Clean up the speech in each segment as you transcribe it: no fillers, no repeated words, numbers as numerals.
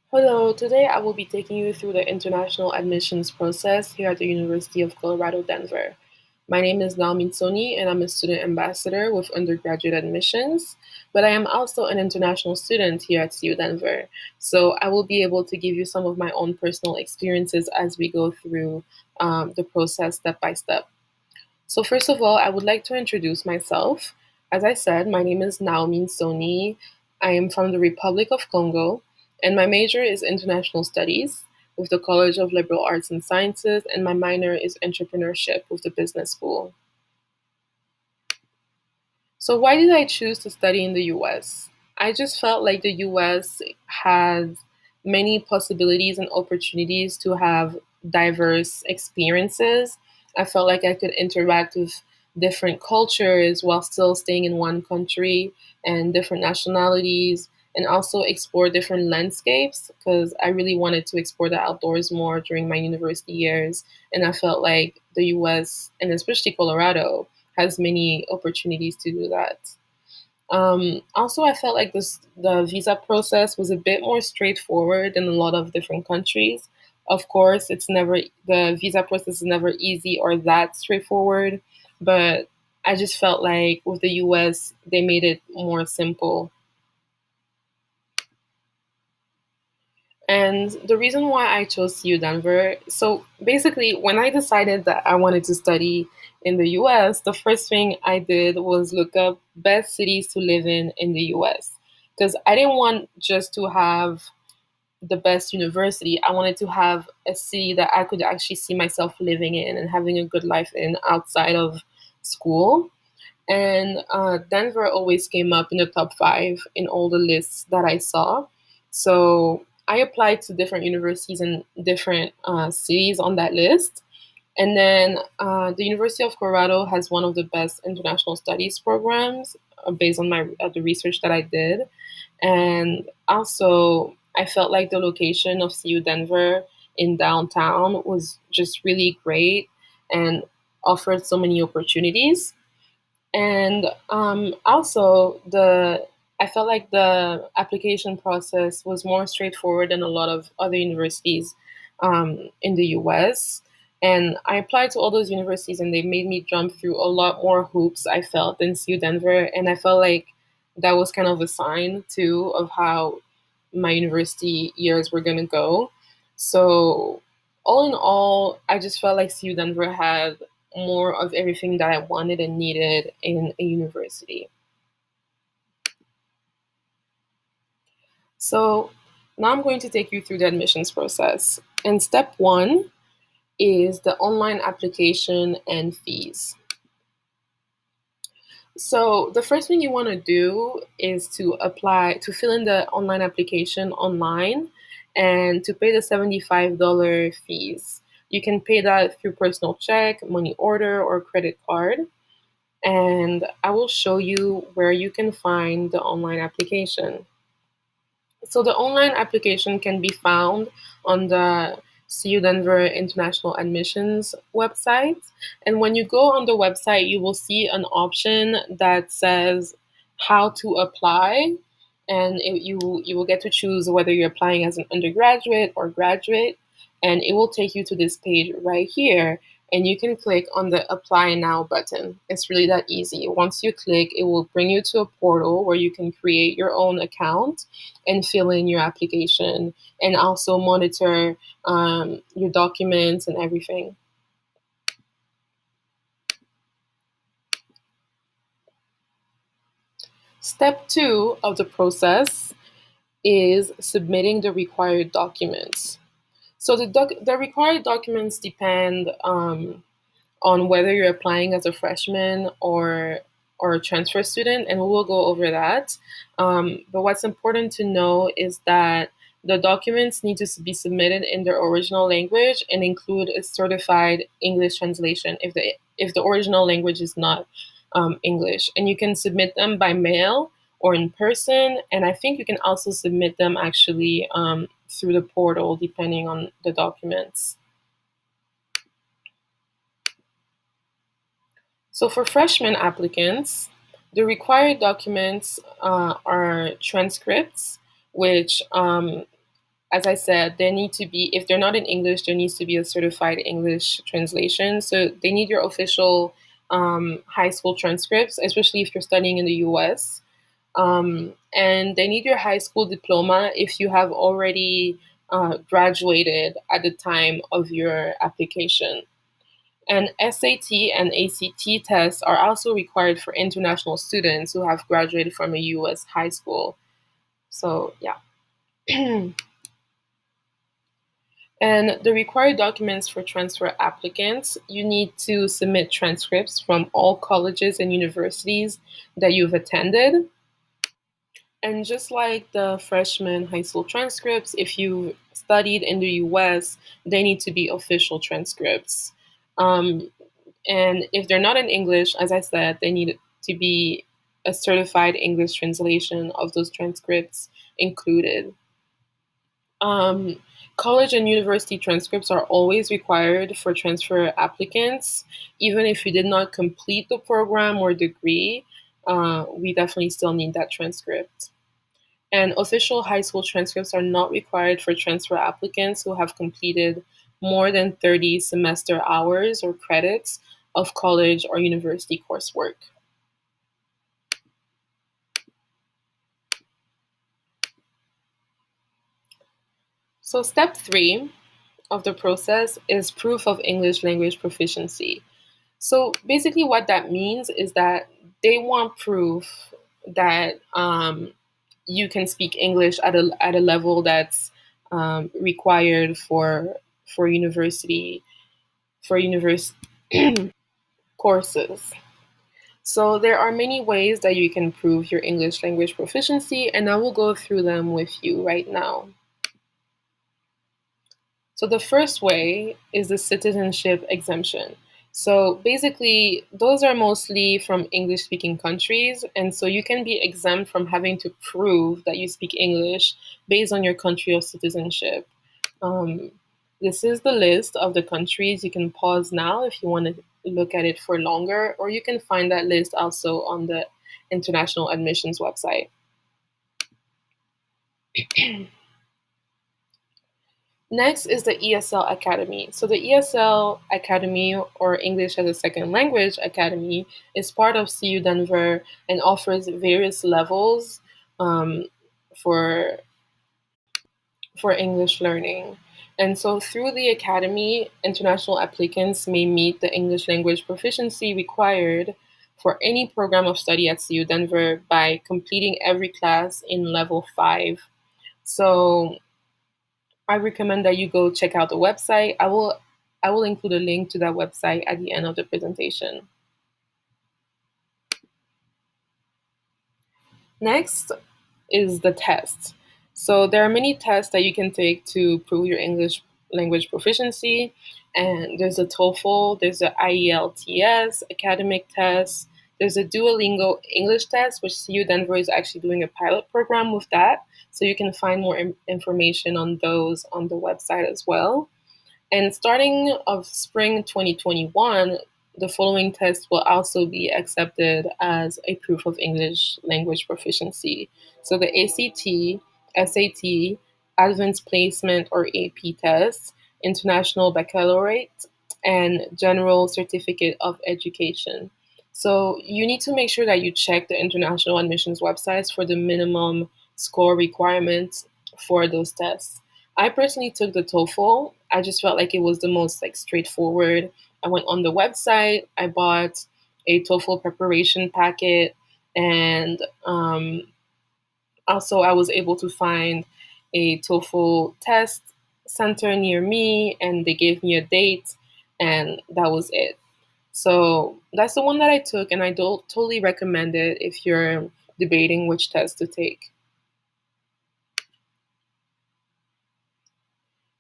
Hello, today I will be taking you through the international admissions process here at the University of Colorado, Denver. My name is Naomi, and I'm a student ambassador with undergraduate admissions, but I am also an international student here at CU Denver. So I will be able to give you some of my own personal experiences as we go through the process step by step. So first of all, I would like to introduce myself. As I said, my name is Naomi Soni. I am from the Republic of Congo, and my major is international studies with the College of Liberal Arts and Sciences, and my minor is entrepreneurship with the business school. So why did I choose to study in the US? I just felt like the US had many possibilities and opportunities to have diverse experiences. I felt like I could interact with different cultures while still staying in one country and different nationalities and also explore different landscapes because I really wanted to explore the outdoors more during my university years. And I felt like the US and especially Colorado has many opportunities to do that. Also, I felt like the visa process was a bit more straightforward in a lot of different countries. Of course, it's never the visa process is never easy or that straightforward, but I just felt like with the US, they made it more simple. And the reason why I chose CU Denver, so basically, when I decided that I wanted to study in the US, the first thing I did was look up best cities to live in the US. Because I didn't want just to have the best university, I wanted to have a city that I could actually see myself living in and having a good life in outside of school. And Denver always came up in the top five in all the lists that I saw. So I applied to different universities in different cities on that list. And then the University of Colorado has one of the best international studies programs based on my the research that I did. And also, I felt like the location of CU Denver in downtown was just really great and offered so many opportunities. And also, the I felt like the application process was more straightforward than a lot of other universities in the US. And I applied to all those universities, and they made me jump through a lot more hoops, I felt, than CU Denver. And I felt like that was kind of a sign, too, of how my university years were going to go. So, all in all, I just felt like CU Denver had more of everything that I wanted and needed in a university. So now I'm going to take you through the admissions process. And step one is the online application and fees. So the first thing you want to do is to apply to fill in the online application online and to pay the $75 fees. You can pay that through personal check, money order, or credit card. And I will show you where you can find the online application. So the online application can be found on the CU Denver International Admissions website. And when you go on the website, you will see an option that says how to apply. And you will get to choose whether you're applying as an undergraduate or graduate. And it will take you to this page right here. And you can click on the apply now button. It's really that easy. Once you click, it will bring you to a portal where you can create your own account and fill in your application and also monitor your documents and everything. Step two of the process is submitting the required documents. So the required documents depend on whether you're applying as a freshman or a transfer student, and we will go over that. But what's important to know is that the documents need to be submitted in their original language and include a certified English translation if the original language is not English. And you can submit them by mail or in person, and I think you can also submit them actually through the portal depending on the documents. So for freshman applicants, the required documents are transcripts, which As I said, there need to be, if they're not in English, there needs to be a certified English translation. So they need your official high school transcripts, especially if you're studying in the US. And they need your high school diploma if you have already graduated at the time of your application. And SAT and ACT tests are also required for international students who have graduated from a US high school. So, yeah. And the required documents for transfer applicants, you need to submit transcripts from all colleges and universities that you've attended. And just like the freshman high school transcripts, if you studied in the US, they need to be official transcripts. Um, and if they're not in English, as I said, they need to be a certified English translation of those transcripts included. Um, College and university transcripts are always required for transfer applicants. Even if you did not complete the program or degree, we definitely still need that transcript. And official high school transcripts are not required for transfer applicants who have completed more than 30 semester hours or credits of college or university coursework. So, step three of the process is proof of English language proficiency. So, basically, what that means is that they want proof that you can speak English at a level that's required for university for university courses. So there are many ways that you can prove your English language proficiency, and I will go through them with you right now. So the first way is the citizenship exemption. So basically, those are mostly from English speaking countries, and so you can be exempt from having to prove that you speak English based on your country of citizenship. Um, this is the list of the countries. You can pause now if you want to look at it for longer, or you can find that list also on the International Admissions website. Next is the ESL Academy. So, the ESL Academy, or English as a Second Language Academy, is part of CU Denver and offers various levels um, for for English learning. And so through the academy, international applicants may meet the English language proficiency required for any program of study at CU Denver by completing every class in level 5. So I recommend that you go check out the website. I will include a link to that website at the end of the presentation. Next is the test. So there are many tests that you can take to prove your English language proficiency. And there's a TOEFL, there's a IELTS academic test, there's a Duolingo English test, which CU Denver is actually doing a pilot program with that. So you can find more information on those on the website as well. And starting of spring 2021, the following tests will also be accepted as a proof of English language proficiency. So the ACT, SAT, Advanced Placement or AP test, International Baccalaureate, and General Certificate of Education. So you need to make sure that you check the international admissions websites for the minimum score requirements for those tests. I personally took the TOEFL. I just felt like it was the most like straightforward. I went on the website. I bought a TOEFL preparation packet, and also I was able to find a TOEFL test center near me, and they gave me a date, and that was it. So that's the one that I took, and I don't totally recommend it if you're debating which test to take.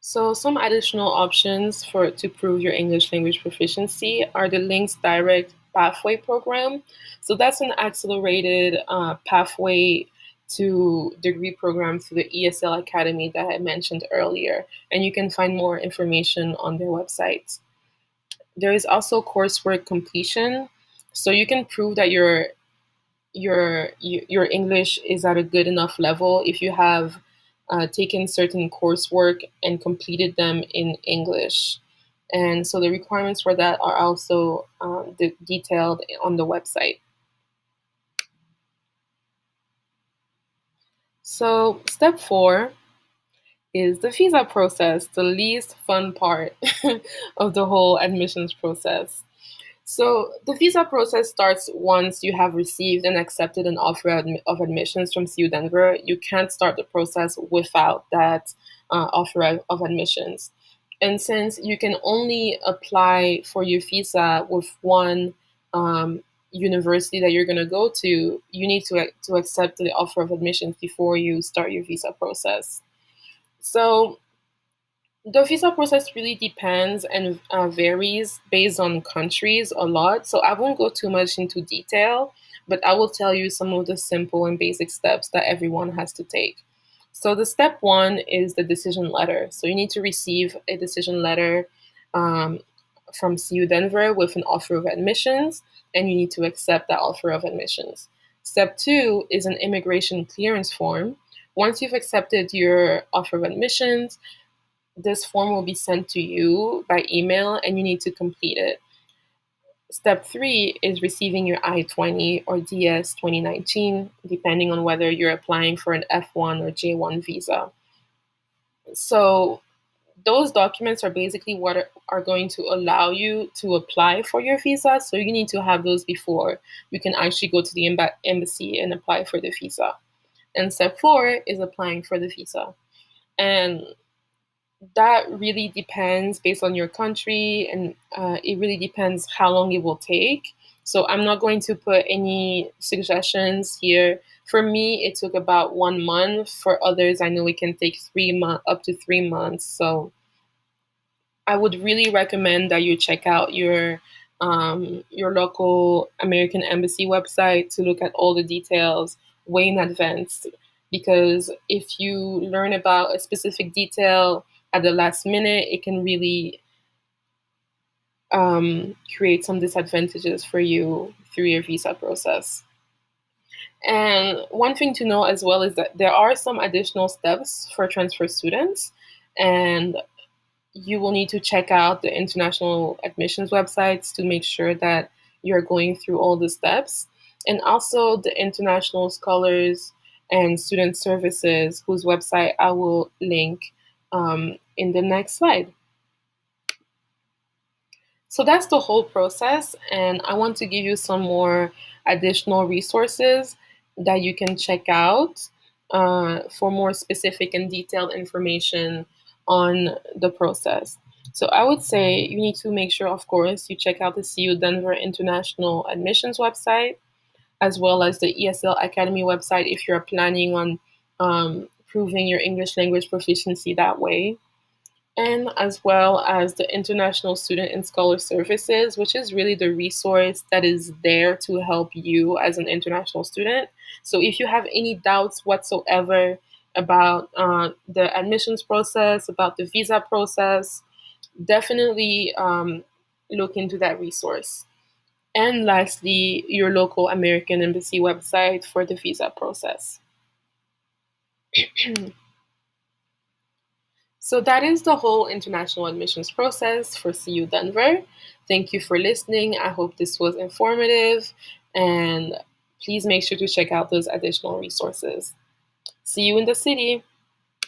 So some additional options for to prove your English language proficiency are the Links Direct Pathway Program. So that's an accelerated pathway to degree program through the ESL Academy that I mentioned earlier, and you can find more information on their website. There is also coursework completion, so you can prove that your English is at a good enough level if you have taken certain coursework and completed them in English. And so the requirements for that are also detailed on the website. So, step 4 is the visa process, the least fun part of the whole admissions process. So, the visa process starts once you have received and accepted an offer of admissions from CU Denver. You can't start the process without that offer of admissions. And since you can only apply for your visa with one university that you're going to go to, you need to accept the offer of admissions before you start your visa process. So, the visa process really depends and varies based on countries a lot. So I won't go too much into detail, but I will tell you some of the simple and basic steps that everyone has to take. So the step 1 is the decision letter. So you need to receive a decision letter um, from CU Denver with an offer of admissions, and you need to accept that offer of admissions. Step 2 is an immigration clearance form. Once you've accepted your offer of admissions, this form will be sent to you by email and you need to complete it. Step 3 is receiving your I-20 or DS 2019, depending on whether you're applying for an F1 or J1 visa. So those documents are basically what are going to allow you to apply for your visa. So you need to have those before you can actually go to the embassy and apply for the visa. And step 4 is applying for the visa. And that really depends based on your country, and it really depends how long it will take. So I'm not going to put any suggestions here. For me, it took about 1 month. For others, I know it can take 3 months, up to 3 months. So I would really recommend that you check out your local American Embassy website to look at all the details way in advance. Because if you learn about a specific detail at the last minute, it can really create some disadvantages for you through your visa process. And one thing to know as well is that there are some additional steps for transfer students, and you will need to check out the international admissions websites to make sure that you're going through all the steps. And also the international scholars and student services, whose website I will link in the next slide. So that's the whole process, and I want to give you some more additional resources that you can check out for more specific and detailed information on the process. So I would say you need to make sure, of course, you check out the CU Denver International Admissions website, as well as the ESL Academy website if you're planning on proving your English language proficiency that way, and as well as the International Student and Scholar Services, which is really the resource that is there to help you as an international student. So if you have any doubts whatsoever about the admissions process, about the visa process, definitely look into that resource. And lastly, your local American Embassy website for the visa process. So that is the whole international admissions process for CU Denver. Thank you for listening. I hope this was informative, and please make sure to check out those additional resources. See you in the city.